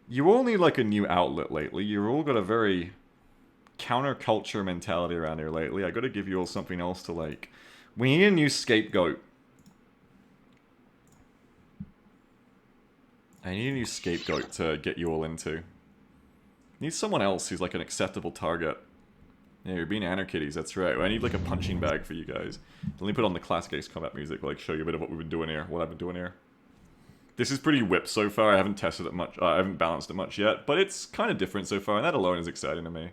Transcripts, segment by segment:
You all need like a new outlet lately. You've all got a very counterculture mentality around here lately. I gotta give you all something else to like. We need a new scapegoat. I need a new scapegoat to get you all into. Need someone else who's like an acceptable target. Yeah, you're being anarchitties, that's right. I need like a punching bag for you guys. Let me put on the classic Ace Combat music, like show you a bit of what we've been doing here, what I've been doing here. This is pretty whipped so far. I haven't tested it much, I haven't balanced it much yet, but it's kind of different so far, and that alone is exciting to me.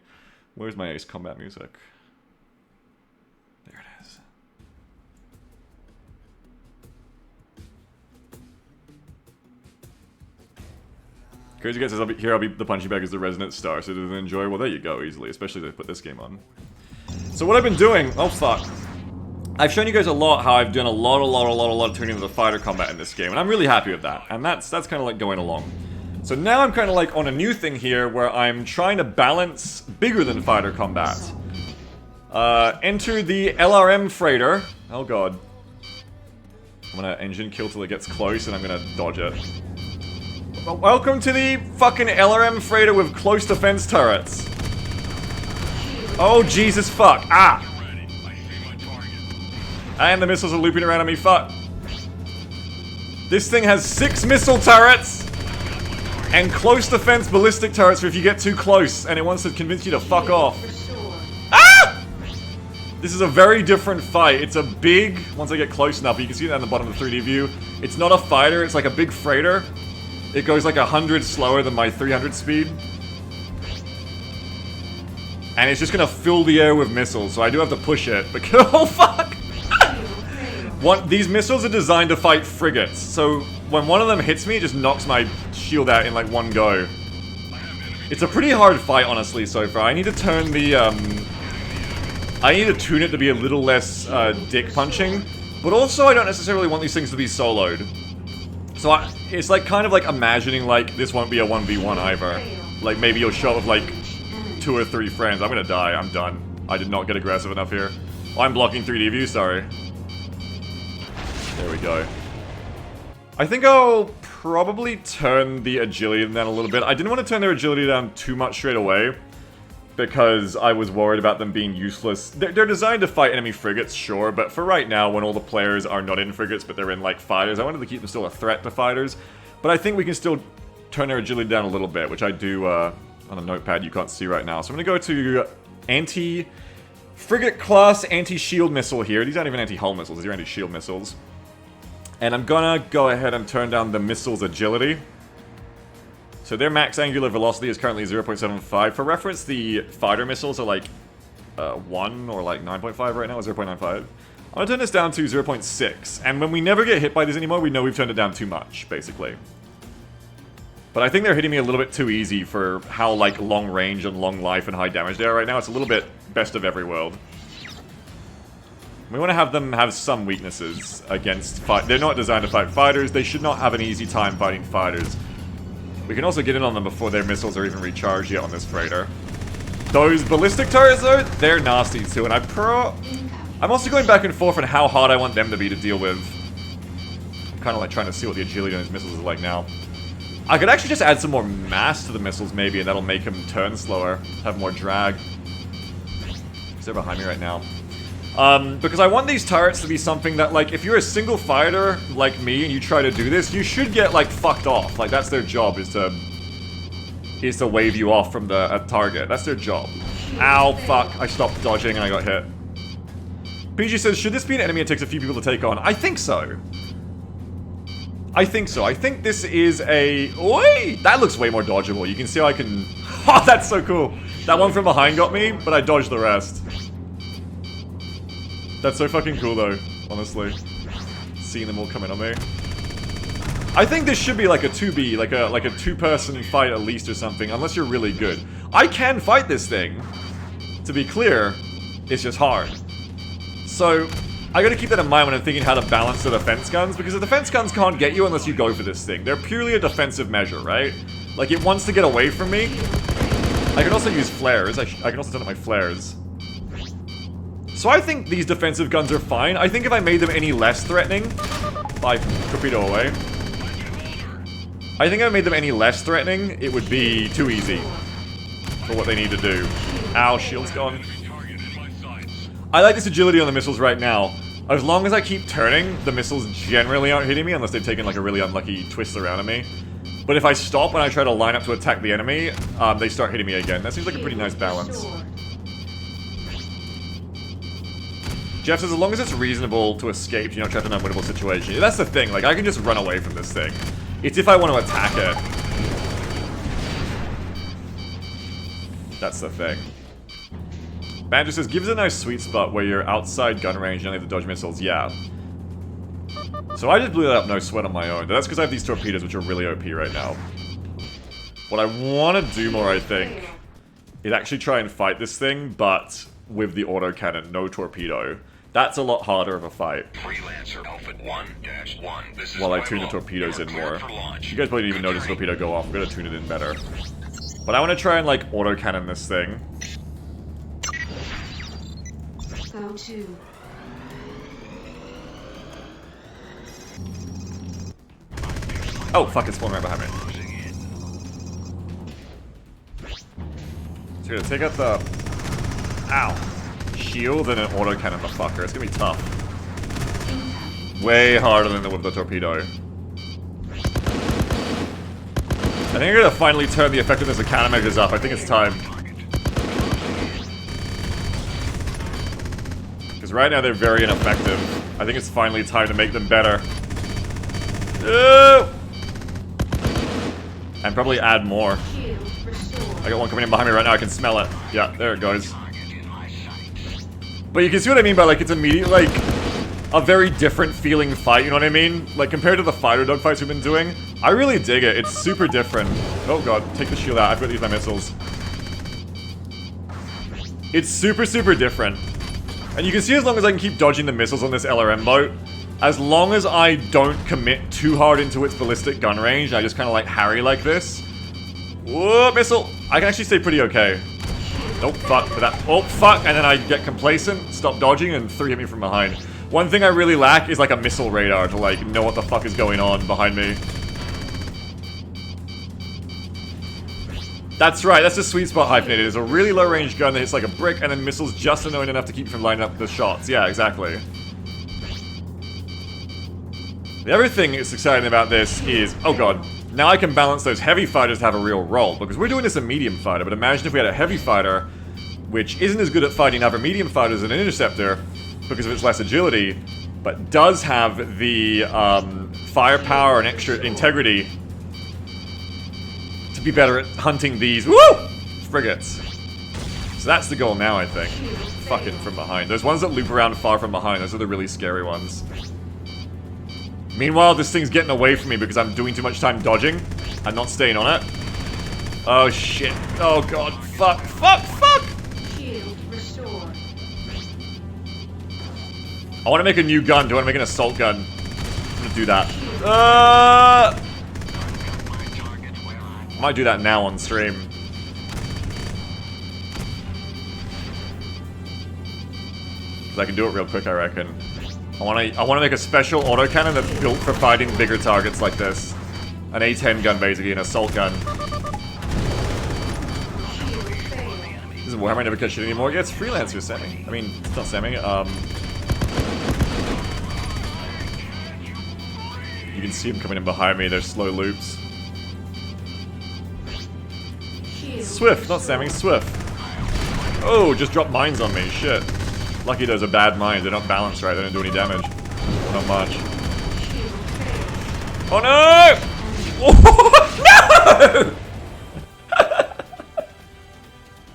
Where's my Ace Combat music? There it is. Crazy Guy says, I'll be the punching bag as the resonant star, so does it enjoy? Well, there you go, easily, especially if they put this game on. So what I've been doing, oh fuck. I've shown you guys a lot how I've done a lot of tuning of the fighter combat in this game, and I'm really happy with that, and that's kind of like going along. So now I'm kind of like on a new thing here, where I'm trying to balance bigger than fighter combat. Enter the LRM freighter. Oh god. I'm gonna engine kill till it gets close, and I'm gonna dodge it. Welcome to the fucking LRM freighter with close defense turrets. Oh, Jesus fuck. Ah! And the missiles are looping around on me, fuck. This thing has 6 missile turrets! And close defense ballistic turrets for if you get too close, and it wants to convince you to fuck off. Ah! This is a very different fight. It's a big, once I get close enough, you can see that on the bottom of the 3D view. It's not a fighter, it's like a big freighter. It goes like 100 slower than my 300 speed. And it's just gonna fill the air with missiles, so I do have to push it, because, oh fuck! These missiles are designed to fight frigates, so when one of them hits me, it just knocks my shield out in like one go. It's a pretty hard fight, honestly, so far. I need to turn the, I need to tune it to be a little less, dick punching, but also I don't necessarily want these things to be soloed. So it's like kind of like imagining like this won't be a 1v1 either. Like maybe you'll show up with like 2 or 3 friends. I'm gonna die, I'm done. I did not get aggressive enough here. Oh, I'm blocking 3D view, sorry. There we go. I think I'll probably turn the agility down a little bit. I didn't want to turn their agility down too much straight away, because I was worried about them being useless. They're designed to fight enemy frigates, sure, but for right now, when all the players are not in frigates, but they're in, like, fighters, I wanted to keep them still a threat to fighters. But I think we can still turn their agility down a little bit, which I do on a notepad you can't see right now. So I'm going to go to anti-frigate class anti-shield missile here. These aren't even anti-hull missiles, these are anti-shield missiles. And I'm gonna go ahead and turn down the missile's agility. So their max angular velocity is currently 0.75. For reference, the fighter missiles are like 1 or like 9.5 right now, or 0.95. I'm gonna turn this down to 0.6. And when we never get hit by this anymore, we know we've turned it down too much, basically. But I think they're hitting me a little bit too easy for how like long range and long life and high damage they are right now. It's a little bit best of every world. We want to have them have some weaknesses against they're not designed to fight fighters. They should not have an easy time fighting fighters. We can also get in on them before their missiles are even recharged yet on this freighter. Those ballistic turrets, though, they're nasty too, and I'm also going back and forth on how hard I want them to be to deal with. I'm kind of like trying to see what the agility on these missiles is like now. I could actually just add some more mass to the missiles, maybe, and that'll make them turn slower, have more drag. They're behind me right now. Because I want these turrets to be something that, like, if you're a single fighter like me and you try to do this, you should get, like, fucked off. Like, that's their job, is to wave you off from the target. That's their job. Ow, fuck. I stopped dodging and I got hit. PG says, should this be an enemy it takes a few people to take on? I think so. I think so. I think this is a... Oi! That looks way more dodgeable. You can see how I can... Oh, that's so cool. That one from behind got me, but I dodged the rest. That's so fucking cool, though, honestly. Seeing them all come in on me. I think this should be like a 2B, like a 2-person fight at least or something, unless you're really good. I can fight this thing. To be clear, it's just hard. So, I gotta keep that in mind when I'm thinking how to balance the defense guns, because the defense guns can't get you unless you go for this thing. They're purely a defensive measure, right? Like, it wants to get away from me. I can also use flares. I can also turn up my flares. So I think these defensive guns are fine. I think if I made them any less threatening, I torpedo away. I think if I made them any less threatening, it would be too easy for what they need to do. Ow, shield's gone. I like this agility on the missiles right now. As long as I keep turning, the missiles generally aren't hitting me unless they've taken like a really unlucky twist around me. But if I stop and I try to line up to attack the enemy, they start hitting me again. That seems like a pretty nice balance. Jeff says, as long as it's reasonable to escape, you're not trapped in an unwinnable situation. That's the thing, like, I can just run away from this thing. It's if I want to attack it. That's the thing. Banjo says, gives a nice sweet spot where you're outside gun range and only have to dodge missiles. Yeah. So I just blew that up no sweat on my own. That's because I have these torpedoes, which are really OP right now. What I want to do more, I think, is actually try and fight this thing, but with the autocannon, no torpedo. That's a lot harder of a fight. Freelancer Alpha 1-1. This is while I tune the torpedoes in more. You guys probably didn't even notice the torpedo go off. I'm gonna tune it in better. But I want to try and, like, autocannon this thing. Go to. Oh, fuck, it's spawning right behind me. So we're gonna take out the... Ow. Shield and an autocannon the fucker. It's gonna be tough. Way harder than with the torpedo. I think I'm gonna finally turn the effectiveness of countermeasures up. I think it's time. Because right now they're very ineffective. I think it's finally time to make them better. And probably add more. I got one coming in behind me right now, I can smell it. Yeah, there it goes. But you can see what I mean by, like, it's immediately, like, a very different feeling fight, you know what I mean? Like, compared to the fighter dogfights we've been doing, I really dig it. It's super different. Oh god, take the shield out. I've got to use my missiles. It's super, super different. And you can see as long as I can keep dodging the missiles on this LRM boat, as long as I don't commit too hard into its ballistic gun range, I just kind of like harry like this. Whoa, missile! I can actually stay pretty okay. Oh, fuck, for that. Oh, fuck, and then I get complacent, stop dodging, and 3 hit me from behind. One thing I really lack is like a missile radar to like know what the fuck is going on behind me. That's right, that's the sweet spot, Hyphenated. It's a really low range gun that hits like a brick, and then missiles just annoying enough to keep you from lining up the shots. Yeah, exactly. The other thing that's exciting about this is, oh god, now I can balance those heavy fighters to have a real role, because we're doing this a medium fighter, but imagine if we had a heavy fighter, which isn't as good at fighting other medium fighters as an interceptor, because of its less agility, but does have the firepower and extra integrity to be better at hunting these, woo! Frigates. So that's the goal now, I think. Fucking from behind. Those ones that loop around far from behind, those are the really scary ones. Meanwhile, this thing's getting away from me because I'm doing too much time dodging and not staying on it. Oh shit. Oh god. Fuck. Fuck. Fuck! Shield restored. I want to make a new gun. Do I want to make an assault gun? I'm gonna do that. I might do that now on stream. Because I can do it real quick, I reckon. I want to make a special autocannon that's built for fighting bigger targets like this. An A10 gun, basically, an assault gun. This is Warhammer never catch shit anymore. Yeah, it's Freelancer semi. I mean, it's not semi. You can see them coming in behind me. They're slow loops. Swift, not semi, Swift. Oh, just dropped mines on me. Shit. Lucky those are bad mines. They're not balanced right. They don't do any damage. Not much. Oh no! Oh,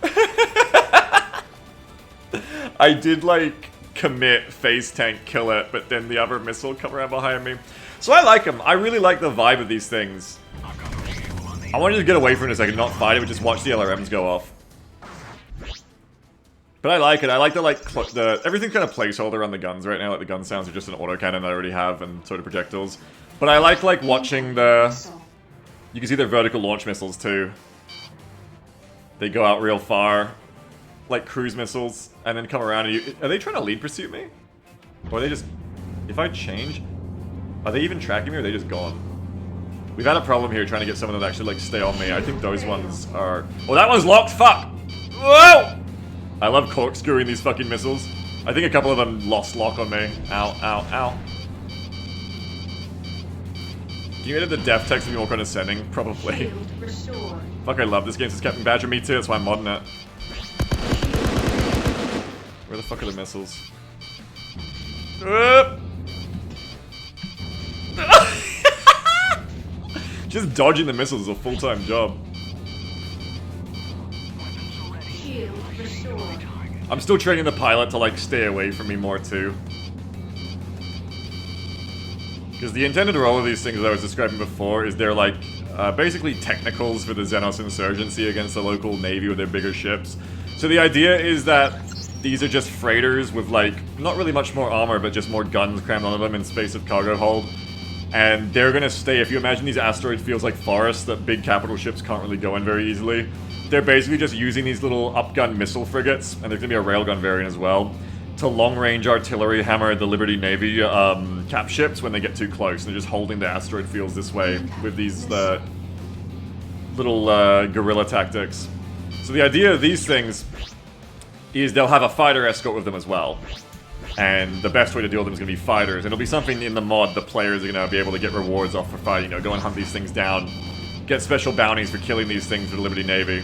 no! I did like commit phase tank kill it, but then the other missile come around behind me. So I like them. I really like the vibe of these things. I wanted to get away from it a second, not fight it, but just watch the LRMs go off. But I like it. I like the everything's kind of placeholder on the guns right now. Like the gun sounds are just an autocannon that I already have and sort of projectiles. But I like watching the. You can see their vertical launch missiles too. They go out real far, like cruise missiles, and then come around. And are they trying to lead pursuit me, or are they just? If I change, are they even tracking me, or are they just gone? We've had a problem here trying to get someone that actually, like, stay on me. I think those ones are... Oh, that one's locked! Fuck! Whoa! I love corkscrewing these fucking missiles. I think a couple of them lost lock on me. Ow, ow, ow. Can you edit the def text to be more condescending? Probably. Shield restored. Fuck, I love this game since Captain Badger. Me too, that's why I'm modding it. Where the fuck are the missiles? Just dodging the missiles is a full-time job. Shield restored. I'm still training the pilot to, like, stay away from me more, too. Because the intended role of these things that I was describing before is they're, like, basically technicals for the Xenos insurgency against the local navy with their bigger ships. So the idea is that these are just freighters with, like, not really much more armor, but just more guns crammed onto them in space of cargo hold. And they're gonna stay, if you imagine these asteroid fields like forests that big capital ships can't really go in very easily, they're basically just using these little upgun missile frigates, and there's gonna be a railgun variant as well, to long-range artillery hammer the Liberty Navy cap ships when they get too close. And they're just holding the asteroid fields this way with these little guerrilla tactics. So the idea of these things is they'll have a fighter escort with them as well. And the best way to deal with them is going to be fighters. And it'll be something in the mod the players are going to be able to get rewards off for fighting. You know, go and hunt these things down. Get special bounties for killing these things for the Liberty Navy.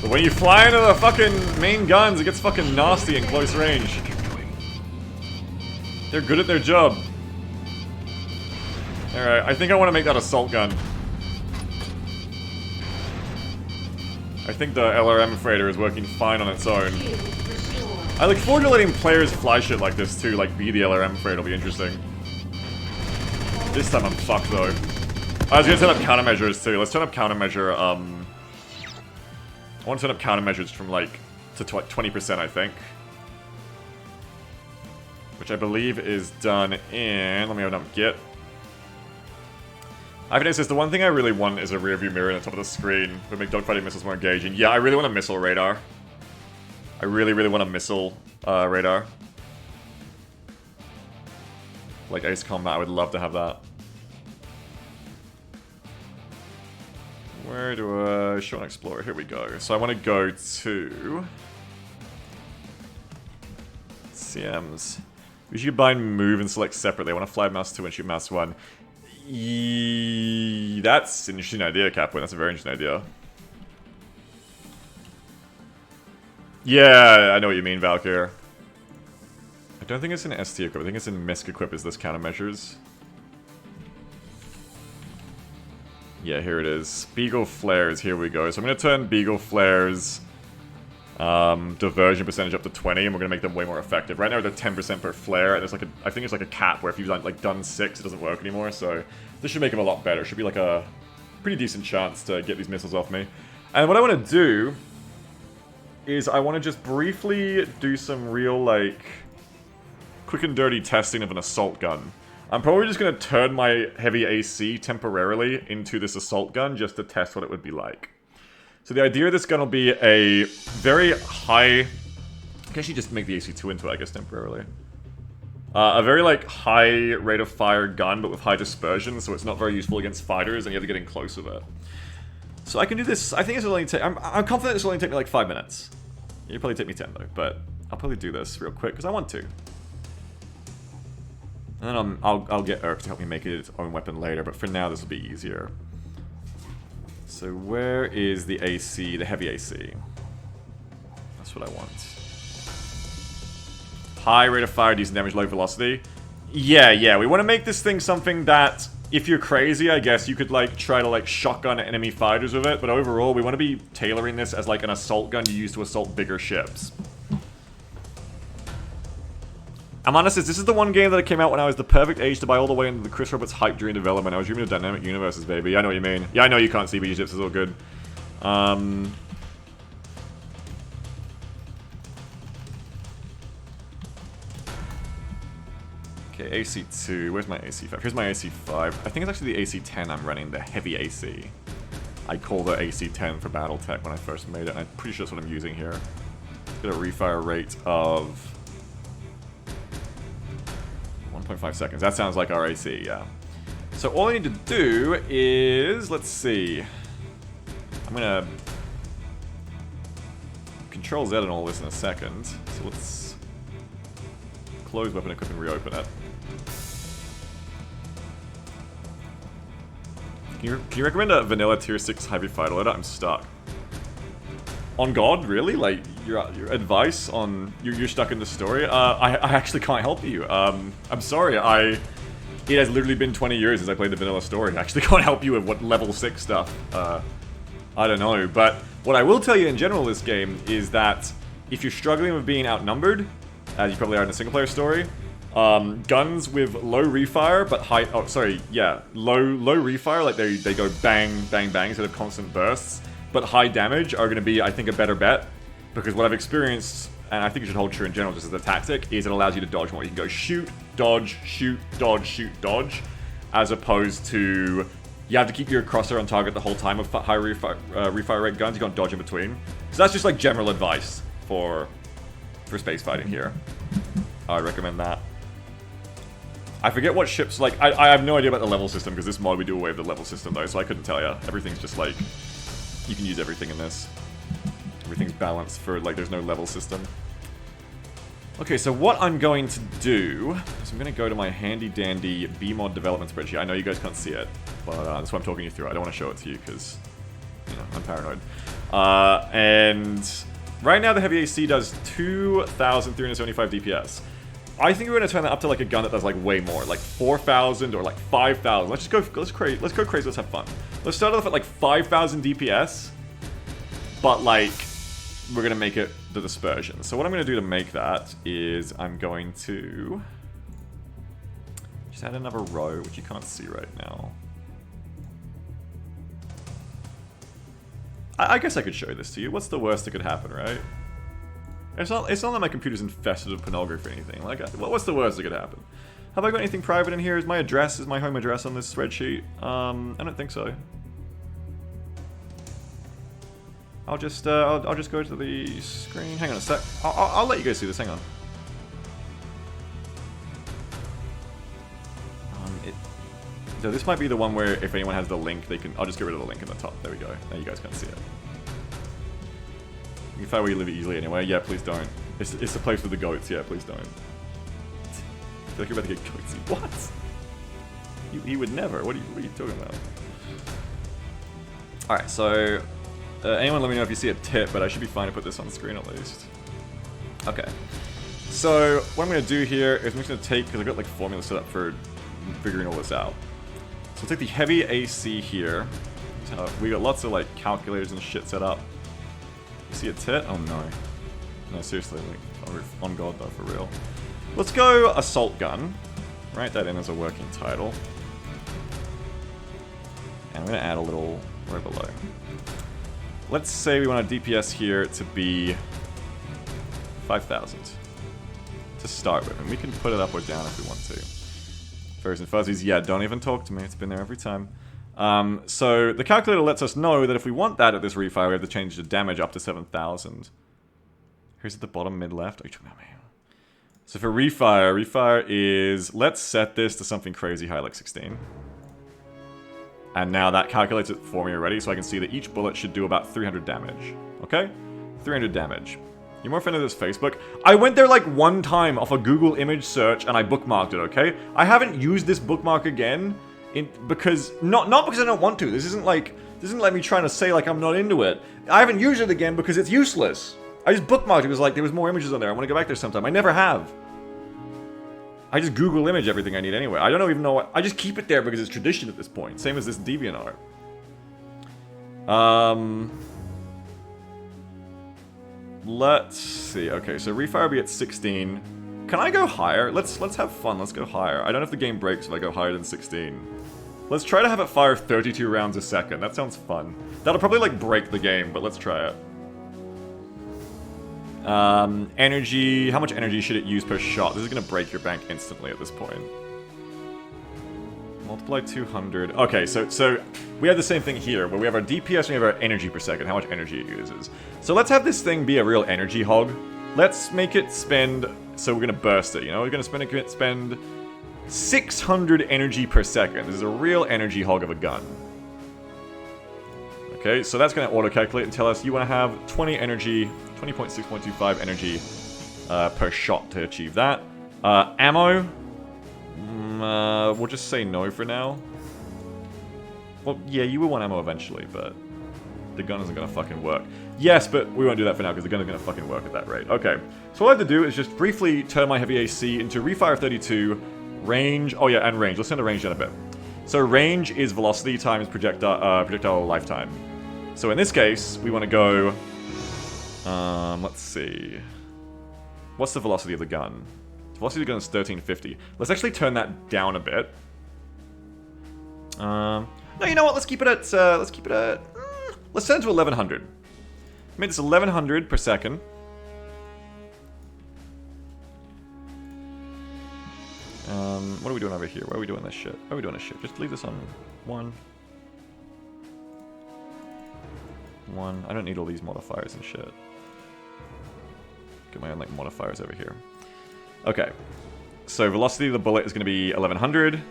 But when you fly into the fucking main guns, it gets fucking nasty in close range. They're good at their job. Alright, I think I want to make that assault gun. I think the LRM freighter is working fine on its own. I look forward to letting players fly shit like this too, like be the LRM freighter, it'll be interesting. This time I'm fucked though. I was gonna turn up countermeasures too. Let's turn up countermeasure, I want to turn up countermeasures from like to 20%, I think. Which I believe is done in, let me open up Git. I've noticed the one thing I really want is a rear view mirror on the top of the screen would make dogfighting missiles more engaging. Yeah, I really want a missile radar. I really, really want a missile radar. Like Ace Combat, I would love to have that. Where do I... Show and Explorer, here we go. So I want to go to... CMs. We should combine move and select separately. I want to fly mouse 2 and shoot mouse 1. That's an interesting idea, Capwin. That's a very interesting idea. Yeah, I know what you mean, Valkyr. I don't think it's in ST equip. I think it's in MISC equip is this countermeasures. Yeah, here it is. Beagle flares, here we go. So I'm going to turn Beagle flares diversion percentage up to 20, and we're going to make them way more effective. Right now they're 10% per flare, and there's like a, I think it's like a cap where if you've like done 6, it doesn't work anymore, so this should make them a lot better. Should be like a pretty decent chance to get these missiles off me. And what I want to do is I want to just briefly do some real, like, quick and dirty testing of an assault gun. I'm probably just going to turn my heavy AC temporarily into this assault gun just to test what it would be like. So the idea of this gun will be a very high... I can actually just make the AC2 into it, I guess, temporarily. A very, like, high rate of fire gun, but with high dispersion, so it's not very useful against fighters, and you have to get in close with it. So I can do this... I think it's only take... I'm confident this will only take me, like, 5 minutes. It'll probably take me 10, though, but I'll probably do this real quick, because I want to. And then I'll get Urk to help me make it its own weapon later, but for now this will be easier. So where is the AC, the heavy AC? That's what I want. High rate of fire, decent damage, low velocity. Yeah, we want to make this thing something that, if you're crazy, I guess, you could like try to like shotgun enemy fighters with it, but overall we want to be tailoring this as like an assault gun you use to assault bigger ships. I'm honest, this is the one game that came out when I was the perfect age to buy all the way into the Chris Roberts hype during development. I was dreaming of dynamic universes, baby. I know what you mean. Yeah, I know you can't see, but your ships is all good. Okay, AC2. Where's my AC5? Here's my AC5. I think it's actually the AC10 I'm running, the heavy AC. I call the AC10 for Battletech when I first made it, and I'm pretty sure that's what I'm using here. Get a refire rate of... 1.5 seconds. That sounds like our AC, yeah. So all I need to do is, let's see. I'm gonna Control Z and all this in a second. So let's close weapon equip and reopen it. Can you recommend a vanilla tier 6 heavy fighter loader? I'm stuck. On God, really? Like, your advice on... You're stuck in the story? I actually can't help you. I'm sorry, it has literally been 20 years since I played the vanilla story. I actually can't help you with what level 6 stuff. I don't know, but what I will tell you in general this game is that if you're struggling with being outnumbered, as you probably are in a single-player story, guns with low refire, but high... Oh, sorry, yeah. Low refire, like they go bang, bang, bang instead of constant bursts, but high damage are going to be, I think, a better bet. Because what I've experienced, and I think it should hold true in general just as a tactic, is it allows you to dodge more. You can go shoot, dodge, shoot, dodge, shoot, dodge, as opposed to... You have to keep your crosshair on target the whole time with high refire rate guns. You can't dodge in between. So that's just like general advice for space fighting here. I recommend that. I forget what ships, like, I have no idea about the level system, because this mod we do away with the level system though, so I couldn't tell you. Everything's just like, you can use everything in this. Everything's balanced for, like, there's no level system. Okay, so what I'm going to do is I'm going to go to my handy-dandy BMod development spreadsheet. I know you guys can't see it, but that's why I'm talking you through. I don't want to show it to you because, you know, I'm paranoid. And right now the heavy AC does 2,375 DPS. I think we're going to turn that up to like a gun that does like way more, like 4,000 or like 5,000. Let's go crazy. Let's have fun. Let's start off at like 5,000 DPS, but like we're going to make it the dispersion. So what I'm going to do to make that is I'm going to just add another row, which you can't see right now. I guess I could show this to you. What's the worst that could happen, right? It's not that my computer's infested with pornography or anything. Like, what's the worst that could happen? Have I got anything private in here? Is my home address on this spreadsheet? I don't think so. I'll just go to the screen. Hang on a sec. I'll let you guys see this. Hang on. So this might be the one where if anyone has the link, they can. I'll just get rid of the link in the top. There we go. Now you guys can't see it. You can find where you live easily anyway. Yeah, please don't. It's the place with the goats. Yeah, please don't. I feel like you're about to get goatsy. What? He would never. What are you talking about? All right, so. Anyone let me know if you see a tip, but I should be fine to put this on the screen at least. Okay. So, what I'm going to do here is I'm just going to take, because I've got like formula set up for figuring all this out. So I'll take the heavy AC here. We got lots of like calculators and shit set up. You see a tit? Oh no. No, seriously, like, on God though, for real. Let's go assault gun. Write that in as a working title. And I'm going to add a little right below. Let's say we want a DPS here to be 5,000 to start with, and we can put it up or down if we want to. Furries and fuzzies, yeah, don't even talk to me, it's been there every time. So the calculator lets us know that if we want that at this refire, we have to change the damage up to 7,000. Here's at the bottom mid left. Are you talking about me? So for refire is, let's set this to something crazy high, like 16. And now that calculates it for me already, so I can see that each bullet should do about 300 damage. Okay? 300 damage. You're more fan of this Facebook? I went there like one time off a Google image search and I bookmarked it, okay? I haven't used this bookmark again because... Not because I don't want to. This isn't like me trying to say like I'm not into it. I haven't used it again because it's useless. I just bookmarked it because like there was more images on there. I want to go back there sometime. I never have. I just Google image everything I need anyway. I don't even know what... I just keep it there because it's tradition at this point. Same as this DeviantArt. Let's see. Okay, so refire will be at 16. Can I go higher? Let's have fun. Let's go higher. I don't know if the game breaks if I go higher than 16. Let's try to have it fire 32 rounds a second. That sounds fun. That'll probably like break the game, but let's try it. Energy, how much energy should it use per shot? This is going to break your bank instantly at this point. Multiply 200. Okay, so we have the same thing here, where we have our DPS and we have our energy per second, how much energy it uses. So let's have this thing be a real energy hog. Let's make it spend, so we're going to burst it, you know? We're going to spend 600 energy per second. This is a real energy hog of a gun. Okay, so that's going to auto-calculate and tell us you want to have 20 energy, 20.6.25 energy per shot to achieve that. Ammo, we'll just say no for now. Well, yeah, you will want ammo eventually, but the gun isn't going to fucking work. Yes, but we won't do that for now because the gun is going to fucking work at that rate. Okay, so what I have to do is just briefly turn my heavy AC into refire 32, range, oh yeah, and range. Let's turn the range down a bit. So range is velocity times projectile lifetime. So in this case, we want to go, let's see. What's the velocity of the gun? The velocity of the gun is 1350. Let's actually turn that down a bit. No, you know what? Let's keep it at, let's turn it to 1100. Made this 1100 per second. What are we doing over here? Why are we doing this shit? Why are we doing this shit? Just leave this on 1. I don't need all these modifiers and shit. Get my own like modifiers over here. Okay. So velocity of the bullet is going to be 1100.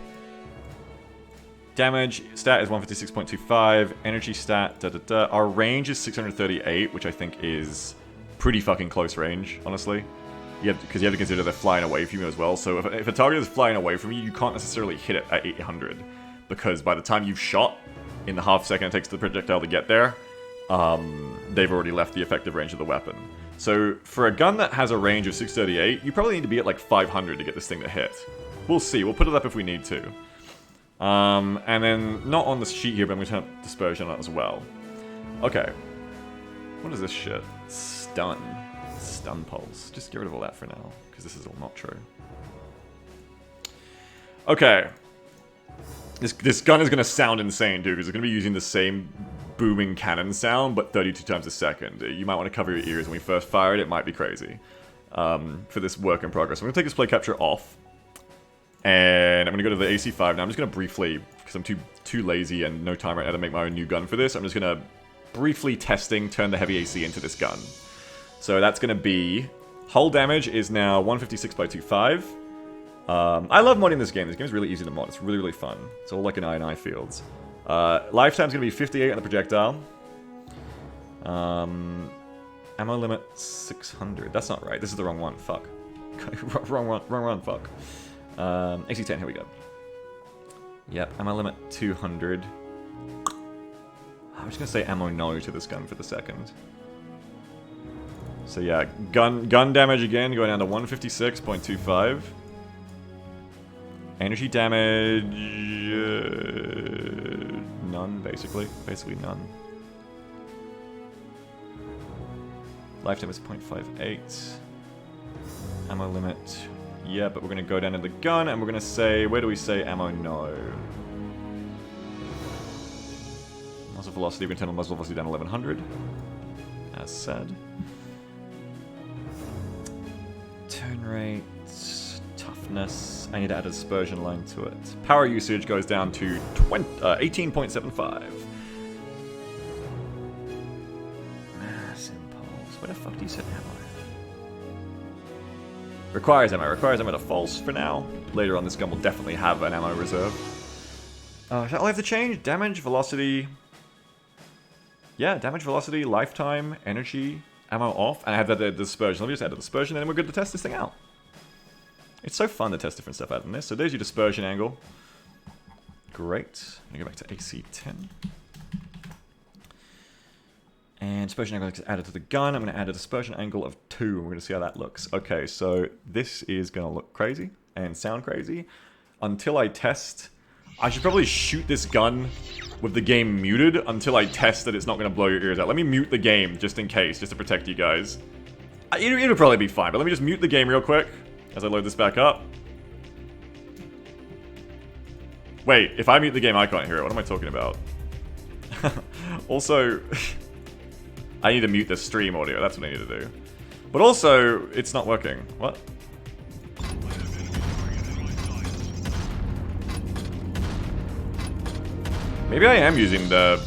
Damage stat is 156.25. Energy stat, Our range is 638, which I think is pretty fucking close range, honestly. Because you have to consider they're flying away from you as well. So if a target is flying away from you, you can't necessarily hit it at 800. Because by the time you've shot, in the half second it takes the projectile to get there, they've already left the effective range of the weapon. So for a gun that has a range of 638, you probably need to be at like 500 to get this thing to hit. We'll see. We'll put it up if we need to. And then, not on the sheet here, but I'm going to turn up dispersion on it as well. Okay. What is this shit? Stun. Stun pulse. Just get rid of all that for now, because this is all not true. Okay. This gun is going to sound insane, dude, because it's going to be using the same booming cannon sound, but 32 times a second. You might want to cover your ears when we first fire it. It might be crazy. For this work in progress. I'm going to take display capture off. And I'm going to go to the AC5 now. I'm just going to briefly, because I'm too lazy and no time right now to make my own new gun for this, I'm just going to briefly turn the heavy AC into this gun. So that's going to be, hull damage is now 156 by 25. I love modding this game. This game is really easy to mod. It's really, really fun. It's all like an I&I fields. Lifetime's going to be 58 on the projectile. Ammo limit 600. That's not right. This is the wrong one. Fuck. wrong one. Fuck. AC10, here we go. Yep, ammo limit 200. I'm just gonna say ammo no to this gun for the second. So yeah, gun damage again, going down to 156.25. Energy damage... none, basically. Basically none. Lifetime is 0.58. Ammo limit... yeah, but we're going to go down to the gun, and we're going to say... where do we say ammo no? Muzzle velocity, we're going to turn the muzzle velocity down to 1100. As said. Turn rate... toughness... I need to add a dispersion line to it. Power usage goes down to 18.75. Mass impulse... where the fuck do you set ammo? Requires ammo to false for now. Later on, this gun will definitely have an ammo reserve. Is that all I have to change? Damage, velocity... yeah, damage, velocity, lifetime, energy, ammo off, and I have the dispersion. Let me just add the dispersion, and then we're good to test this thing out. It's so fun to test different stuff out in this. So there's your dispersion angle. Great. I'm going to go back to AC10. And dispersion angle is added to the gun. I'm going to add a dispersion angle of 2. We're going to see how that looks. Okay, so this is going to look crazy and sound crazy. Until I test... I should probably shoot this gun with the game muted until I test that it's not going to blow your ears out. Let me mute the game just in case, just to protect you guys. It'll probably be fine, but let me just mute the game real quick as I load this back up. Wait, if I mute the game, I can't hear it. What am I talking about? Also... I need to mute the stream audio, that's what I need to do. But also, it's not working. What? Maybe I am using the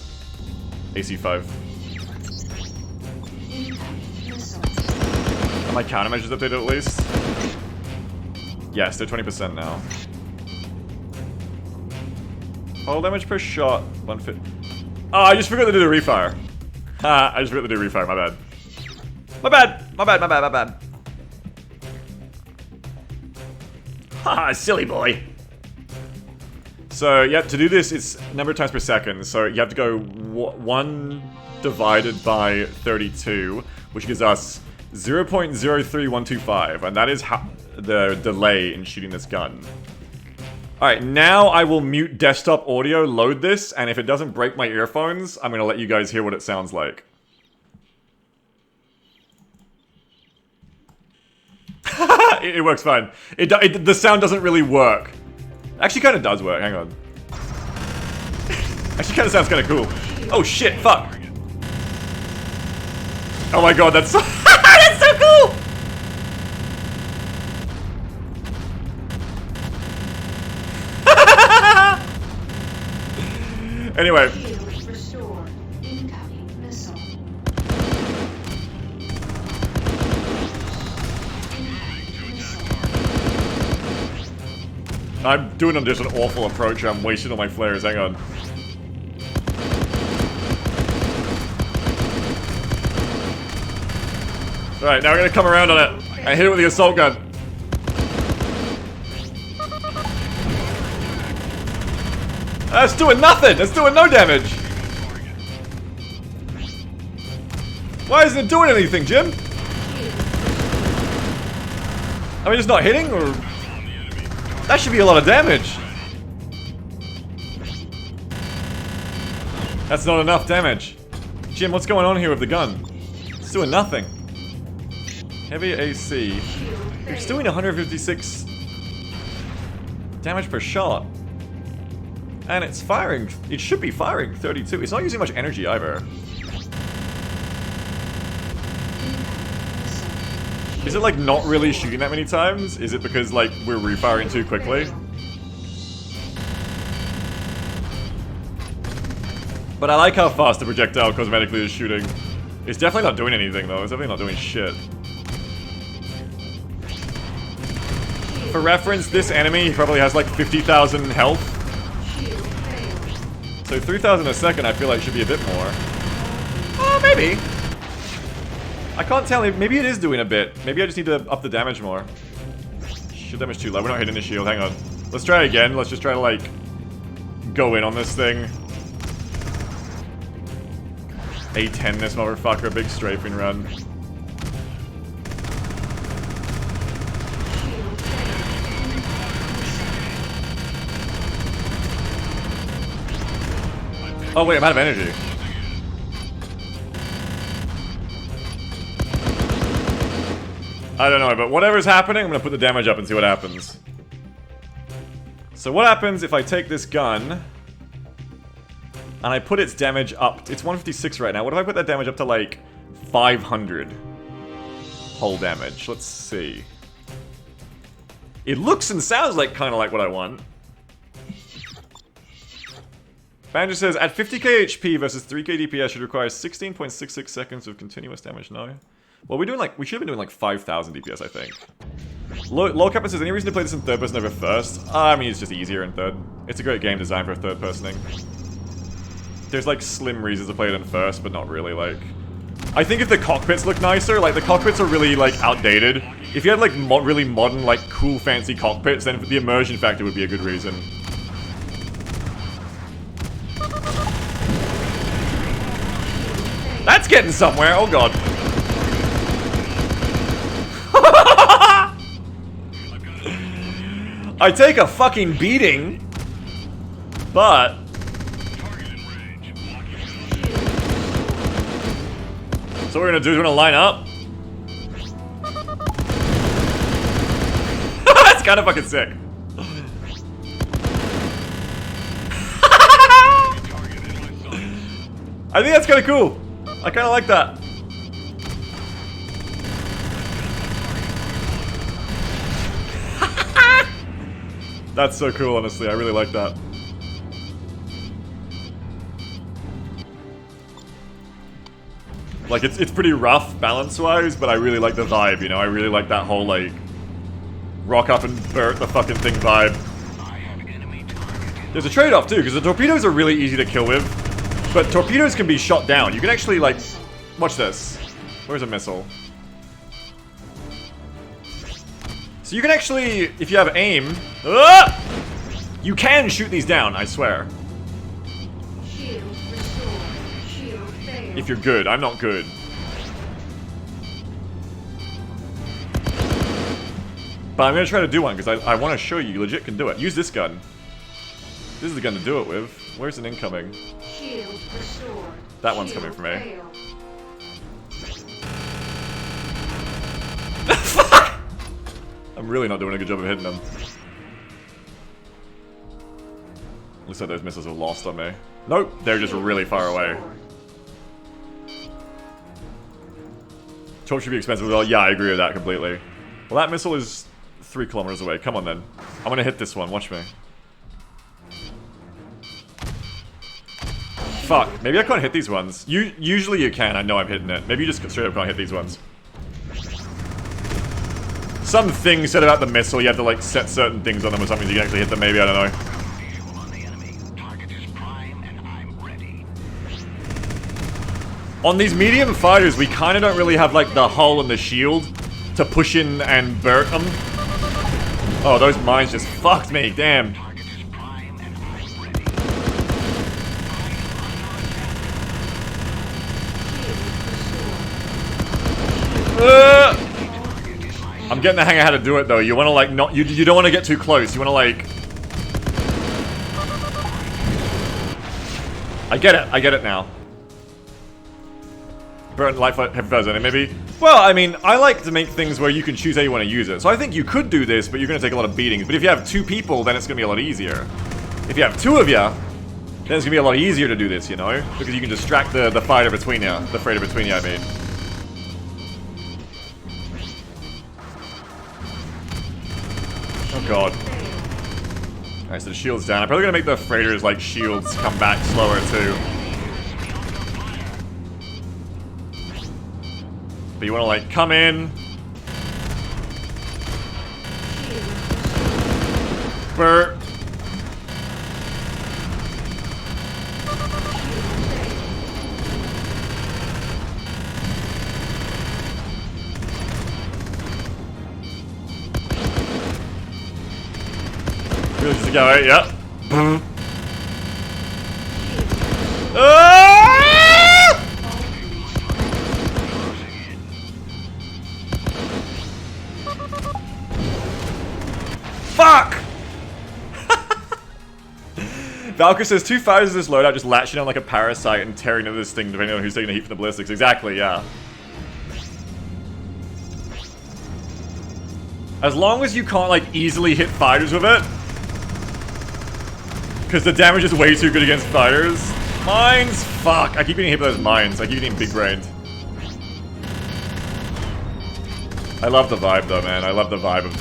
AC5. Are my countermeasures updated at least? Yes, they're 20% now. Total damage per shot, 150. Oh, I just forgot to do the refire. Ha, I just forgot to do refire, my bad. My bad, my bad, my bad, my bad. Haha, silly boy. So, yeah, to do this, it's number of times per second. So you have to go 1 divided by 32, which gives us 0.03125, and that is the delay in shooting this gun. Alright, now I will mute desktop audio, load this, and if it doesn't break my earphones, I'm gonna let you guys hear what it sounds like. It works fine. The sound doesn't really work. Actually, kind of does work. Hang on. Actually, kind of sounds kind of cool. Oh shit! Fuck! Oh my god, that's so that's so cool! Anyway. Shield restored. Incoming missile. I'm doing just an awful approach. I'm wasting all my flares. Hang on. Alright, now we're gonna come around on it and hit it with the assault gun. That's doing nothing! That's doing no damage! Why isn't it doing anything, Jim? I mean, it's not hitting, or... That should be a lot of damage. That's not enough damage. Jim, what's going on here with the gun? It's doing nothing. Heavy AC. It's doing 156 damage per shot. And it's firing. It should be firing 32. It's not using much energy either. Is it like not really shooting that many times? Is it because like we're refiring too quickly? But I like how fast the projectile cosmetically is shooting. It's definitely not doing anything though. It's definitely not doing shit. For reference, this enemy probably has like 50,000 health. So 3,000 a second I feel like should be a bit more. Maybe. I can't tell. Maybe it is doing a bit. Maybe I just need to up the damage more. Shield damage too low. We're not hitting the shield. Hang on. Let's try again. Let's just try to like go in on this thing. A10 this motherfucker. Big strafing run. Oh wait, I'm out of energy. I don't know, but whatever's happening, I'm gonna put the damage up and see what happens. So what happens if I take this gun and I put its damage up? It's 156 right now. What if I put that damage up to like 500 hull damage? Let's see. It looks and sounds like kind of like what I want. Banjo says, at 50k HP versus 3k DPS should require 16.66 seconds of continuous damage. No. Well, we should have been doing like 5,000 DPS, I think. Low Kappa says, any reason to play this in third person over first? I mean, it's just easier in third. It's a great game design for third personing. There's like slim reasons to play it in first, but not really, like... I think if the cockpits look nicer, like the cockpits are really like outdated. If you had like really modern, like cool, fancy cockpits, then the immersion factor would be a good reason. That's getting somewhere, oh god. I take a fucking beating, but... So what we're gonna do is we're gonna line up. That's kinda fucking sick. I think that's kinda cool. I kinda like that. That's so cool, honestly. I really like that. Like, it's pretty rough balance-wise, but I really like the vibe, you know? I really like that whole, like, rock up and burnt the fucking thing vibe. I have enemy target There's a trade-off too, because the torpedoes are really easy to kill with, but torpedoes can be shot down. You can actually, like, watch this. Where's a missile? So you can actually, if you have aim, you can shoot these down, I swear. Shield restored. Shield failed. If you're good. I'm not good. But I'm gonna try to do one, because I want to show you legit can do it. Use this gun. This is the gun to do it with. Where's an incoming? Shield restored. That one's Shield coming for me. failed. I'm really not doing a good job of hitting them. Looks like those missiles are lost on me. Nope, they're just really far away. Torch should be expensive as well. Yeah, I agree with that completely. Well, that missile is 3 kilometers away. Come on then. I'm gonna hit this one. Watch me. Fuck. Maybe I can't hit these ones. Usually you can. I know I'm hitting it. Maybe you just straight up can't hit these ones. Some thing said about the missile, you have to like set certain things on them or something so you can actually hit them, maybe, I don't know. Visual on the enemy. Target is prime and I'm ready. On these medium fighters, we kind of don't really have like the hull and the shield to push in and burn them. Oh, those mines just fucked me, damn. Target is prime and I'm ready. I'm getting the hang of how to do it though. You want to like not, you don't want to get too close. You want to like. I get it now. Burn light heavy fires on it, maybe. Well, I mean, I like to make things where you can choose how you want to use it. So I think you could do this, but you're going to take a lot of beatings. But if you have 2 people, then it's going to be a lot easier. If you have 2 of you, then it's going to be a lot easier to do this, you know? Because you can distract the fighter between you. The freighter between you, I mean. Oh god. Alright, so the shield's down. I'm probably gonna make the freighters, like, shields come back slower, too. But you wanna, like, come in. Burt. Really just to go out, yeah. Ah! Fuck! Valkyrie says 2 fighters of this loadout just latching on like a parasite and tearing into this thing depending on who's taking the heat from the ballistics. Exactly, yeah. As long as you can't like easily hit fighters with it. Because the damage is way too good against fighters. Mines? Fuck. I keep getting hit by those mines. I keep getting big brained. I love the vibe though, man. I love the vibe of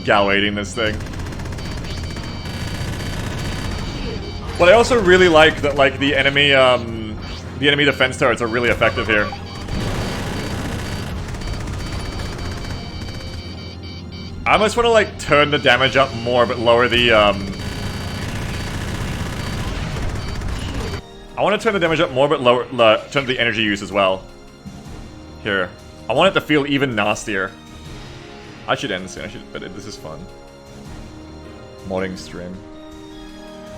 Gal-8ing this thing. But I also really like that like the enemy defense turrets are really effective here. I almost want to like turn the damage up more but lower the I want to turn the damage up more, but turn the energy use as well. Here. I want it to feel even nastier. I should end soon, but this is fun. Modding stream.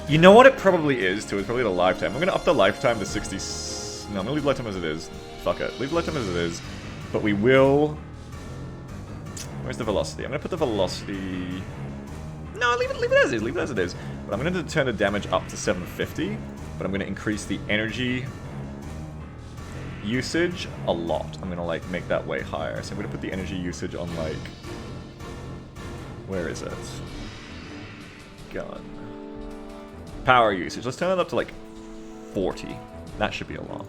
You know what it probably is, too? It's probably the lifetime. I'm going to up the lifetime to 60... No, I'm going to leave lifetime as it is. Fuck it. Leave lifetime as it is. But we will... Where's the velocity? I'm going to put the velocity... No, leave it as it is. Leave it as it is. But I'm going to turn the damage up to 750. But I'm going to increase the energy usage a lot. I'm going to like make that way higher. So I'm going to put the energy usage on like... Where is it? Gun. Power usage. Let's turn it up to like 40. That should be a lot.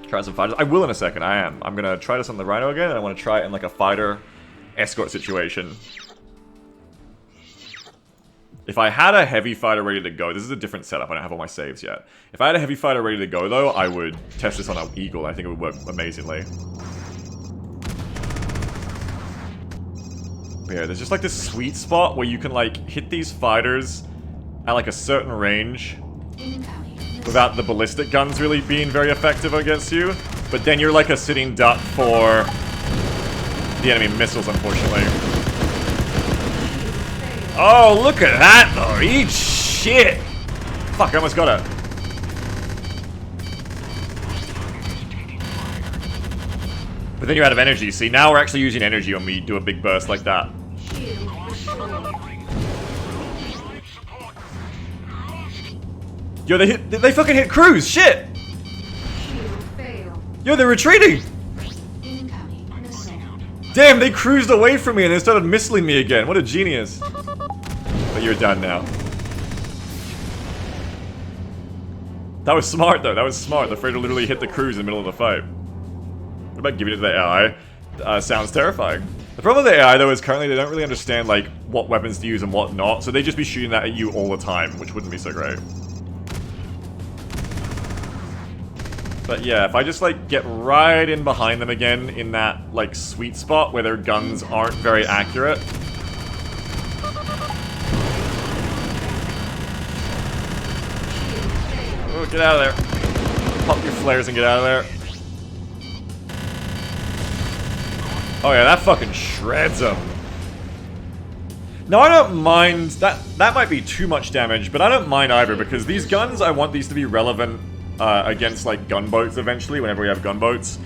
Try some fighters. I will in a second. I am. I'm going to try this on the Rhino again. And I want to try it in like a fighter escort situation. If I had a heavy fighter ready to go, this is a different setup, I don't have all my saves yet. If I had a heavy fighter ready to go though, I would test this on an Eagle, I think it would work amazingly. But yeah, there's just like this sweet spot where you can like hit these fighters at like a certain range Incoming. without the ballistic guns really being very effective against you. But then you're like a sitting duck for the enemy missiles, unfortunately. Oh, look at that though! Eat shit! Fuck, I almost got it. But then you're out of energy. See, now we're actually using energy when we do a big burst like that. Shield restored. Yo, they fucking hit Cruz! Shit! Shield failed. Yo, they're retreating! Incoming missile. Damn, they cruised away from me and then started missiling me again. What a genius. But you're done now. That was smart though, that was smart. The freighter literally hit the cruise in the middle of the fight. What about giving it to the AI? Sounds terrifying. The problem with the AI though is currently they don't really understand like what weapons to use and what not, so they just be shooting that at you all the time, which wouldn't be so great. But yeah, if I just like get right in behind them again in that like sweet spot where their guns aren't very accurate. Oh, get out of there. Pop your flares and get out of there. Oh yeah, that fucking shreds them. Now I don't mind, that might be too much damage, but I don't mind either because these guns, I want these to be relevant against like gunboats eventually, whenever we have gunboats.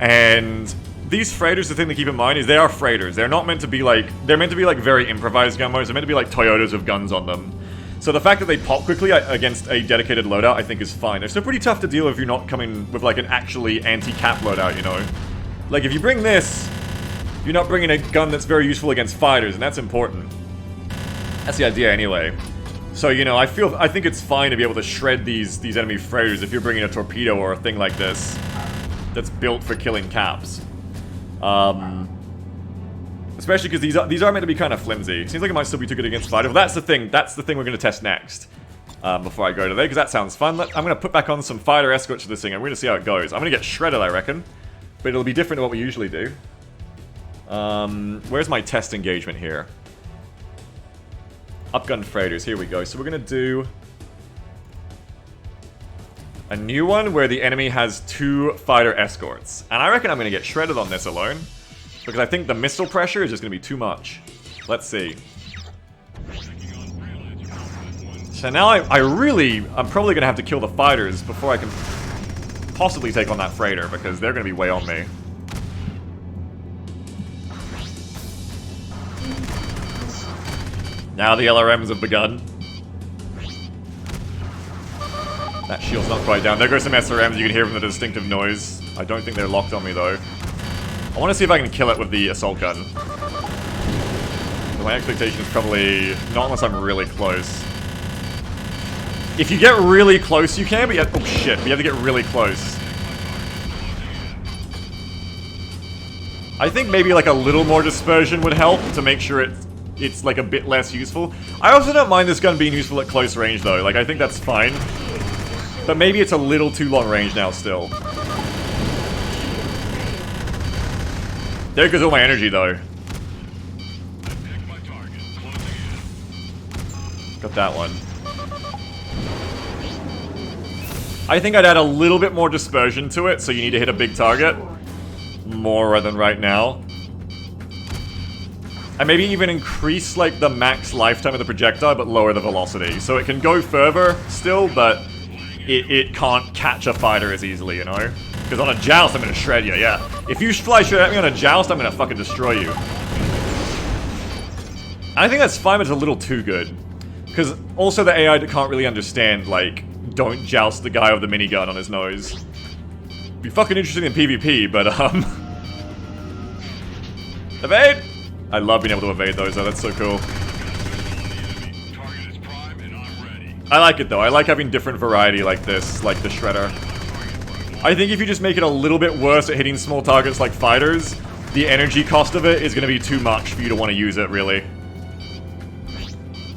And these freighters, the thing to keep in mind is they are freighters. They're not meant to be like, they're meant to be like very improvised gunboats. They're meant to be like Toyotas with guns on them. So the fact that they pop quickly against a dedicated loadout, I think is fine. They're still pretty tough to deal with if you're not coming with like an actually anti-cap loadout, you know? Like if you bring this, you're not bringing a gun that's very useful against fighters, and that's important. That's the idea anyway. So, you know, I think it's fine to be able to shred these enemy freighters if you're bringing a torpedo or a thing like this that's built for killing caps. Especially because these are meant to be kind of flimsy. Seems like it might still be too good against fighters. Well, that's the thing we're going to test next. Before I go to there, because that sounds fun. I'm going to put back on some fighter escorts to this thing, and we're going to see how it goes. I'm going to get shredded, I reckon. But it'll be different to what we usually do. Where's my test engagement here? Upgun freighters, here we go. So we're gonna do a new one where the enemy has 2 fighter escorts. And I reckon I'm gonna get shredded on this alone. Because I think the missile pressure is just gonna be too much. Let's see. So now I'm probably gonna have to kill the fighters before I can possibly take on that freighter, because they're gonna be way on me. Now the LRMs have begun. That shield's not quite down. There goes some SRMs, you can hear from the distinctive noise. I don't think they're locked on me though. I want to see if I can kill it with the assault gun. But my expectation is probably not unless I'm really close. If you get really close you can, but you have, oh shit, but you have to get really close. I think maybe like a little more dispersion would help to make sure it's like a bit less useful. I also don't mind this gun being useful at close range though, like I think that's fine. But maybe it's a little too long range now still. There goes all my energy though. Got that one. I think I'd add a little bit more dispersion to it, so you need to hit a big target. More than right now. And maybe even increase like the max lifetime of the projectile, but lower the velocity. So it can go further still, but it can't catch a fighter as easily, you know? Because on a joust, I'm gonna shred you, yeah. If you fly straight at me on a joust, I'm gonna fucking destroy you. And I think that's fine, but it's a little too good. Because also the AI can't really understand, like, don't joust the guy with the minigun on his nose. Be fucking interesting in PvP, but, evade! I love being able to evade those, though, that's so cool. I like it, though. I like having different variety like this, like the Shredder. I think if you just make it a little bit worse at hitting small targets like fighters, the energy cost of it is going to be too much for you to want to use it, really.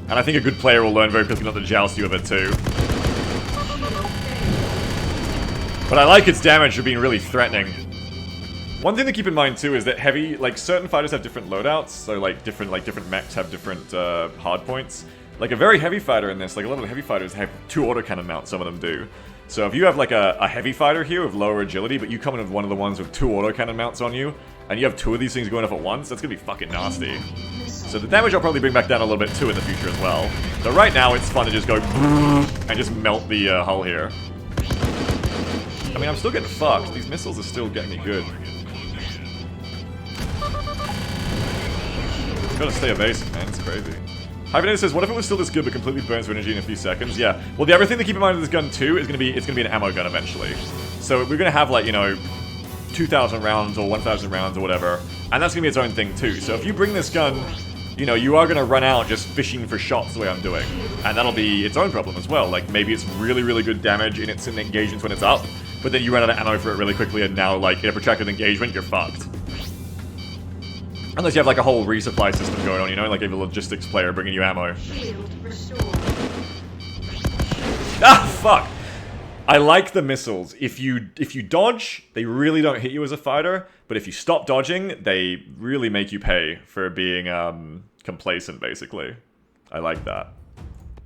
And I think a good player will learn very quickly not to joust you with it, too. But I like its damage for being really threatening. One thing to keep in mind too is that heavy, like certain fighters have different loadouts, so like different mechs have different hard points. Like a very heavy fighter in this, like a lot of the heavy fighters have 2 autocannon mounts, some of them do. So if you have like a heavy fighter here with lower agility, but you come in with one of the ones with 2 autocannon mounts on you, and you have 2 of these things going off at once, that's gonna be fucking nasty. So the damage I'll probably bring back down a little bit too in the future as well. But right now it's fun to just go and just melt the hull here. I mean, I'm still getting fucked. These missiles are still getting me good. Gotta stay evasive, man. It's crazy. Hyphenator says, what if it was still this good but completely burns for energy in a few seconds? Yeah. Well, the other thing to keep in mind with this gun too is it's gonna be an ammo gun eventually. So we're gonna have like, you know, 2,000 rounds or 1,000 rounds or whatever, and that's gonna be its own thing too. So if you bring this gun, you know, you are gonna run out just fishing for shots the way I'm doing, and that'll be its own problem as well. Like maybe it's really, really good damage in its engagements when it's up, but then you run out of ammo for it really quickly, and now like in a protracted engagement, you're fucked. Unless you have like a whole resupply system going on, you know, like you have a logistics player bringing you ammo. Shield restored. Ah, fuck! I like the missiles. If you dodge, they really don't hit you as a fighter, but if you stop dodging, they really make you pay for being complacent, basically. I like that.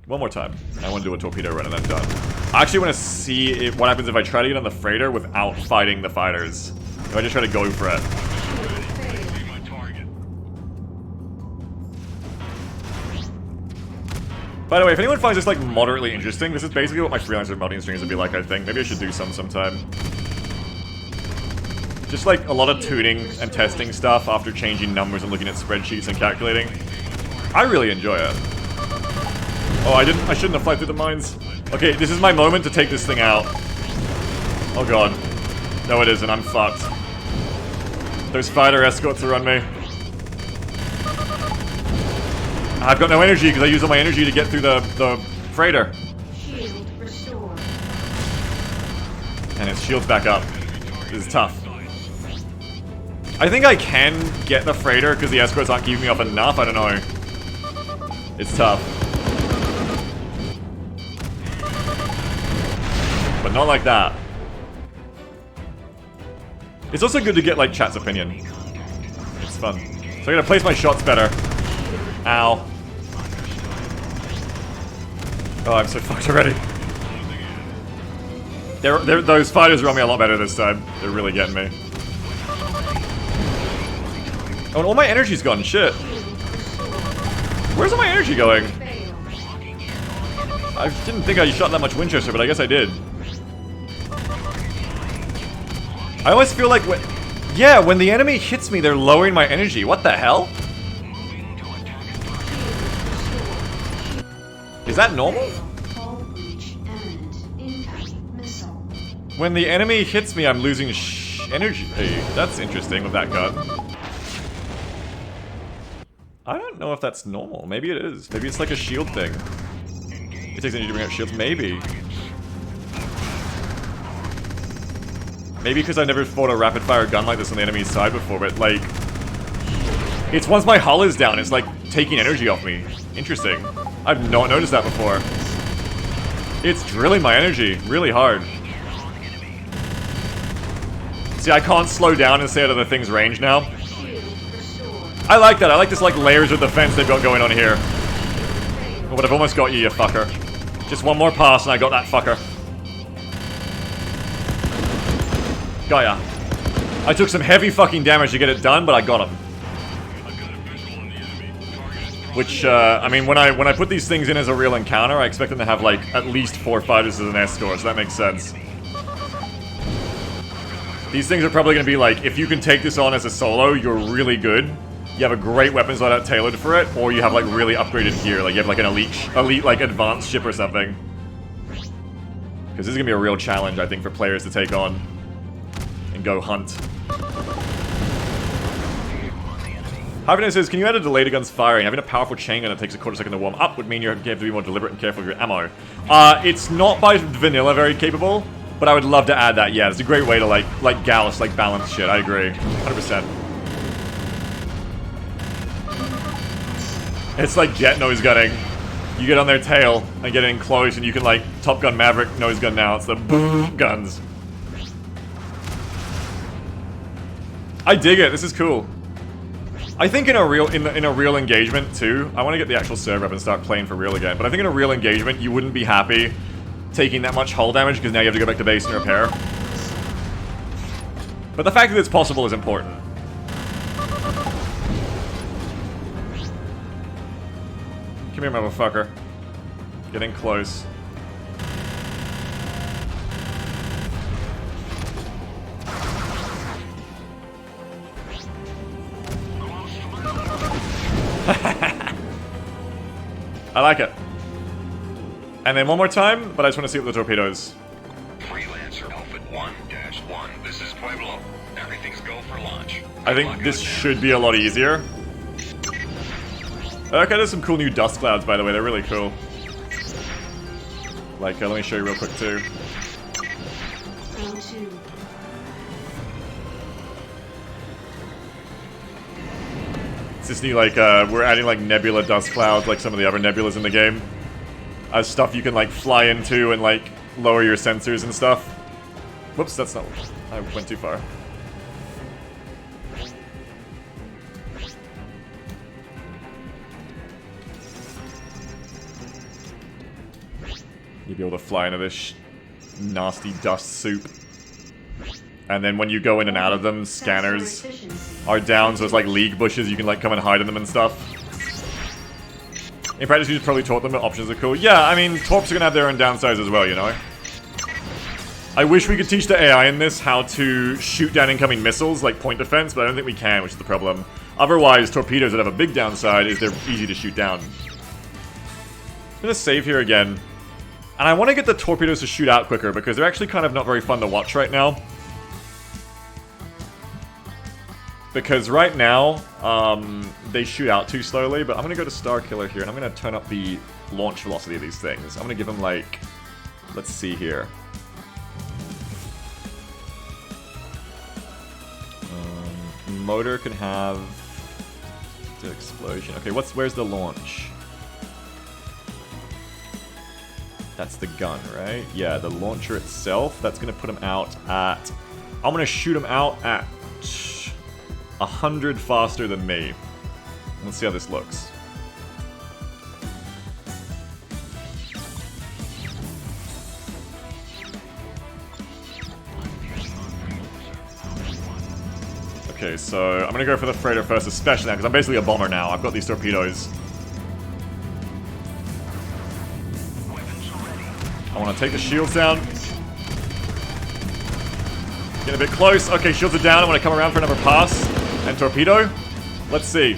One more time. I want to do a torpedo run and then done. I actually want to see what happens if I try to get on the freighter without fighting the fighters. If I just try to go for it. By the way, if anyone finds this like moderately interesting, this is basically what my Freelancer modding streams would be like, I think. Maybe I should do some sometime. Just like a lot of tuning and testing stuff after changing numbers and looking at spreadsheets and calculating. I really enjoy it. Oh, I shouldn't have flied through the mines. Okay, this is my moment to take this thing out. Oh god. No, it isn't. I'm fucked. Those fighter escorts are on me. I've got no energy because I use all my energy to get through the freighter. Shield restored. And its shield's back up. This is tough. I think I can get the freighter because the escorts aren't keeping me off enough. I don't know. It's tough. But not like that. It's also good to get like chat's opinion. It's fun. So I gotta place my shots better. Ow. Oh, I'm so fucked already. Those fighters are on me a lot better this time. They're really getting me. Oh, and all my energy's gone. Shit. Where's all my energy going? I didn't think I shot that much Winchester, but I guess I did. I always feel like when the enemy hits me, they're lowering my energy. What the hell? Is that normal? When the enemy hits me, I'm losing energy. Hey, that's interesting with that gun. I don't know if that's normal. Maybe it is. Maybe it's like a shield thing. It takes energy to bring out shields. Maybe. Maybe because I've never fought a rapid-fire gun like this on the enemy's side before, but like... It's once my hull is down, it's like taking energy off me. Interesting. I've not noticed that before. It's drilling my energy really hard. See, I can't slow down and stay out of the thing's range now. I like that. I like this like layers of defense they've got going on here. Oh, but I've almost got you, you fucker. Just one more pass and I got that fucker. Got ya. I took some heavy fucking damage to get it done, but I got him. Which, I mean, when I put these things in as a real encounter, I expect them to have, like, at least 4 fighters as an escort, so that makes sense. These things are probably going to be like, if you can take this on as a solo, you're really good. You have a great weapons loadout tailored for it, or you have, like, really upgraded gear. Like, you have, like, an elite like, advanced ship or something. Because this is going to be a real challenge, I think, for players to take on. And go hunt. Harvey says, can you add a delay to guns firing? Having a powerful chain gun that takes a quarter second to warm up would mean you have to be more deliberate and careful with your ammo. It's not by vanilla very capable, but I would love to add that, yeah. It's a great way to, like Gauss, like, balance shit. I agree. 100%. It's like jet nose gunning. You get on their tail and get in close, and you can, like, Top Gun Maverick nose gun now. It's the boom guns. I dig it. This is cool. I think in a real engagement too, I want to get the actual server up and start playing for real again, but I think in a real engagement you wouldn't be happy taking that much hull damage because now you have to go back to base and repair. But the fact that it's possible is important. Come here, motherfucker. Getting close. I like it. And then one more time, but I just want to see what the torpedoes. Freelancer Alpha 1-1. This is Pueblo. Everything's go for launch. I think this should be a lot easier. Okay, there's some cool new dust clouds, by the way. They're really cool. Like, let me show you real quick, too. O2. It's this new, like, we're adding, like, nebula dust clouds, like some of the other nebulas in the game. As stuff you can, like, fly into and, like, lower your sensors and stuff. Whoops, that's not... I went too far. You'll be able to fly into this nasty dust soup. And then when you go in and out of them, scanners are down, so it's like league bushes, you can like come and hide in them and stuff. In practice, you just probably taught them that options are cool. Yeah, I mean, torps are gonna have their own downsides as well, you know? I wish we could teach the AI in this how to shoot down incoming missiles, like point defense, but I don't think we can, which is the problem. Otherwise, torpedoes that have a big downside is they're easy to shoot down. I'm gonna save here again. And I want to get the torpedoes to shoot out quicker, because they're actually kind of not very fun to watch right now. Because right now, they shoot out too slowly, but I'm going to go to Star Killer here, and I'm going to turn up the launch velocity of these things. I'm going to give them, like, let's see here. Motor can have the explosion. Okay, where's the launch? That's the gun, right? Yeah, the launcher itself, that's going to put him out at... I'm going to shoot him out at 100 faster than me. Let's see how this looks. Okay, so I'm going to go for the freighter first, especially now, because I'm basically a bomber now. I've got these torpedoes. I want to take the shields down. Get a bit close. Okay, shields are down. I want to come around for another pass. And torpedo. Let's see.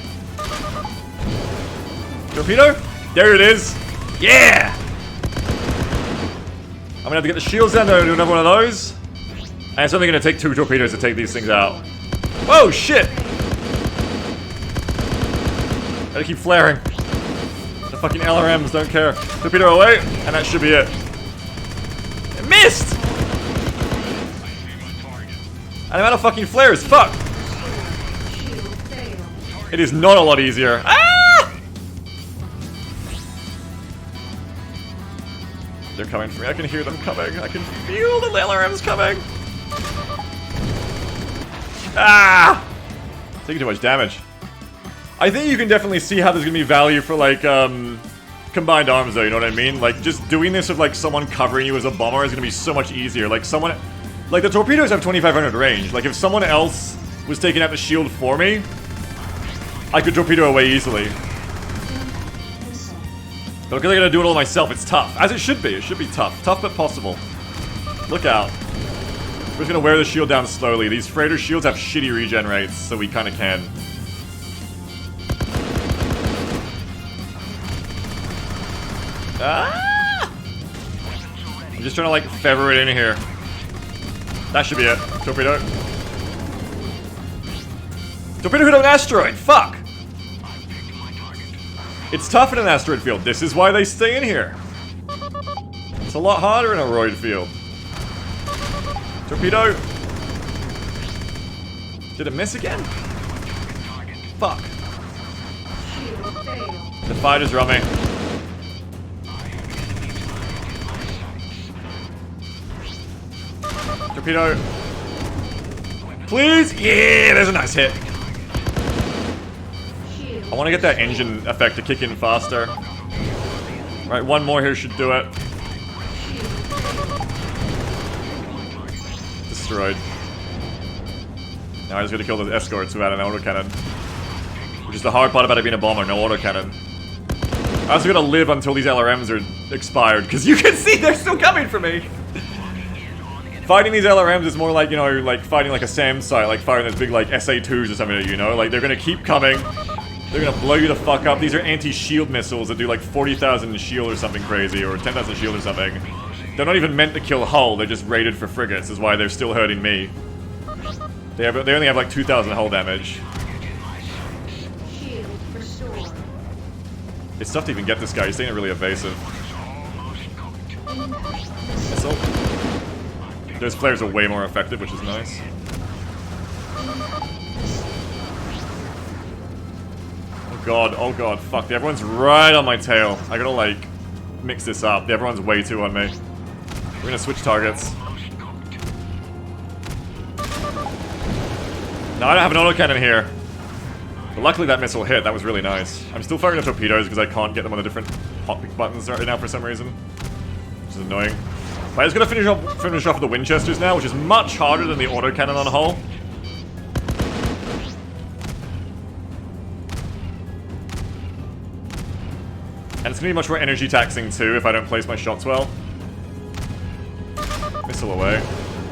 Torpedo? There it is. Yeah! I'm going to have to get the shields down to do another one of those. And it's only going to take 2 torpedoes to take these things out. Whoa, shit! Gotta keep flaring. The fucking LRMs don't care. Torpedo away, and that should be it. Missed! And I'm out of fucking flares, fuck! It is not a lot easier. Ah! They're coming for me, I can hear them coming. I can feel the LRMs coming. Ah! Taking too much damage. I think you can definitely see how there's gonna be value for like, combined arms though, you know what I mean? Like, just doing this with like someone covering you as a bomber is gonna be so much easier. Like someone... Like, the torpedoes have 2500 range. Like, if someone else was taking out the shield for me, I could torpedo away easily. But because I gotta do it all myself, it's tough. As it should be. It should be tough. Tough but possible. Look out. We're just gonna wear the shield down slowly. These freighter shields have shitty regen rates, so we kinda can. Ah! I'm just trying to, like, feather it in here. That should be it. Torpedo. Torpedo hit an asteroid! Fuck! It's tough in an asteroid field. This is why they stay in here. It's a lot harder in a roid field. Torpedo. Did it miss again? Fuck. The fighters are on me. Torpedo. Please? Yeah, there's a nice hit. I want to get that engine effect to kick in faster. Right, one more here should do it. Destroyed. Now I just gotta kill those escorts without an autocannon. Which is the hard part about it being a bomber, no autocannon. I also gotta live until these LRMs are expired, because you can see they're still coming for me! Fighting these LRMs is more like, you know, like fighting like a SAM site, like fighting those big like SA-2s or something, you know? Like, they're gonna keep coming. They're gonna blow you the fuck up. These are anti-shield missiles that do like 40,000 shield or something crazy, or 10,000 shield or something. They're not even meant to kill hull, they're just rated for frigates, is why they're still hurting me. They only have like 2,000 hull damage. Shield restored. It's tough to even get this guy, he's staying really evasive. Missile. Those flares are way more effective, which is nice. Oh god, fuck, everyone's right on my tail. I gotta like, mix this up. Everyone's way too on me. We're gonna switch targets. No, I don't have an autocannon here. But luckily that missile hit, that was really nice. I'm still firing the torpedoes because I can't get them on the different hotpick buttons right now for some reason. Which is annoying. But I just gotta finish off with the Winchesters now, which is much harder than the autocannon on hull. And it's gonna be much more energy taxing too if I don't place my shots well. Missile away.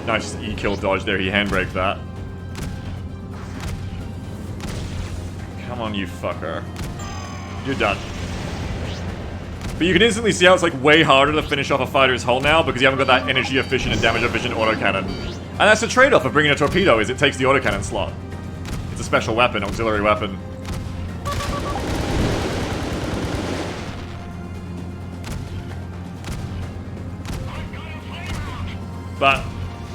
Nice E-kill dodge there, he handbraked that. Come on, you fucker. You're done. But you can instantly see how it's like way harder to finish off a fighter's hull now because you haven't got that energy efficient and damage efficient autocannon. And that's the trade-off of bringing a torpedo, is it takes the autocannon slot. It's a special weapon, auxiliary weapon. But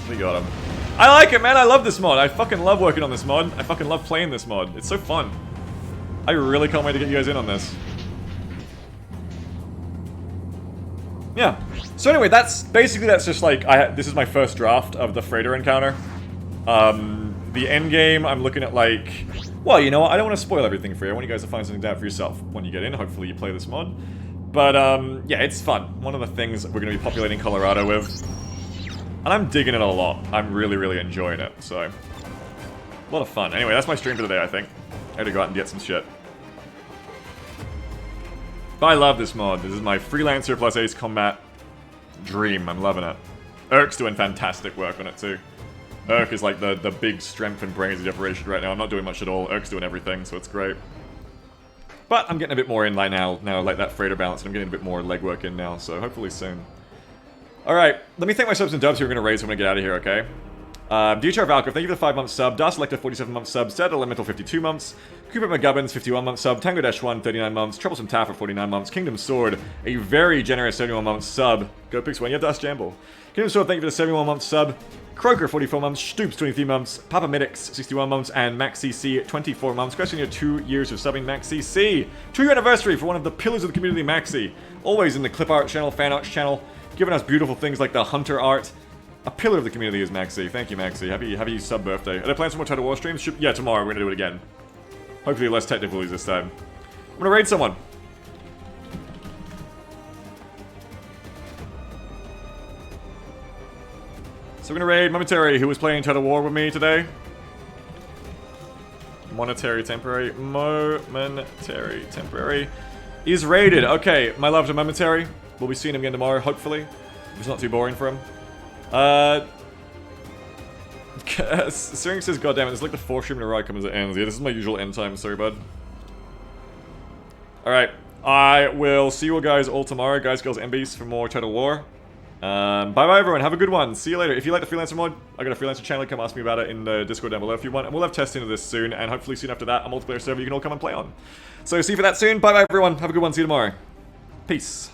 we got him. I like it, man. I love this mod. I fucking love working on this mod. I fucking love playing this mod. It's so fun. I really can't wait to get you guys in on this. Yeah. So anyway, that's just like this is my first draft of the freighter encounter. The end game, I'm looking at like, well, you know what? I don't want to spoil everything for you. I want you guys to find something out for yourself when you get in. Hopefully, you play this mod. But yeah, it's fun. One of the things we're going to be populating Colorado with. And I'm digging it a lot. I'm really, really enjoying it, so... a lot of fun. Anyway, that's my stream for today, I think. I had to go out and get some shit. But I love this mod. This is my Freelancer plus Ace Combat dream. I'm loving it. Urk's doing fantastic work on it, too. Urk is like the big strength and brains of the operation right now. I'm not doing much at all. Urk's doing everything, so it's great. But I'm getting a bit more in like now like that freighter balance, and I'm getting a bit more legwork in now, so hopefully soon. Alright, let me thank my subs and dubs who are going to raise when I get out of here, okay? DHR Valkyr, thank you for the 5-month sub. Das Selector, 47-month sub. Sed Elemental, 52 months. Cooper McGubbins, 51-month sub. Tango Dash 1, 39 months. Troublesome Taffer, 49 months. Kingdom Sword, a very generous 71-month sub. Go Pix 1, yeah, Das Jamble. Kingdom Sword, thank you for the 71-month sub. Croker, 44 months. Stoops, 23 months. Papa Medics, 61 months. And Max CC, 24 months. Question your 2 years of subbing Max CC. 2-year anniversary for one of the pillars of the community, Maxi. Always in the clip art channel, fan arts channel. Giving us beautiful things like the Hunter art. A pillar of the community is Maxi. Thank you, Maxi. Happy sub birthday. Are there plans for more Total War streams? Yeah, tomorrow we're gonna do it again. Hopefully less technicalities this time. I'm gonna raid someone. So we're gonna raid Momentary, who was playing Total War with me today. Momentary temporary is raided. Okay, my love to Momentary. We'll be seeing him again tomorrow, hopefully. If it's not too boring for him. Syring says, God damn it, it's like the 4th stream in a row I come as it ends. Yeah, this is my usual end time, sorry bud. Alright, I will see you all guys all tomorrow, guys, girls, MBs, for more Total War. Bye-bye everyone, have a good one, see you later. If you like the Freelancer mod, I got a Freelancer channel, come ask me about it in the Discord down below if you want, and we'll have testing of this soon, and hopefully soon after that, a multiplayer server you can all come and play on. So see you for that soon, bye-bye everyone, have a good one, see you tomorrow. Peace.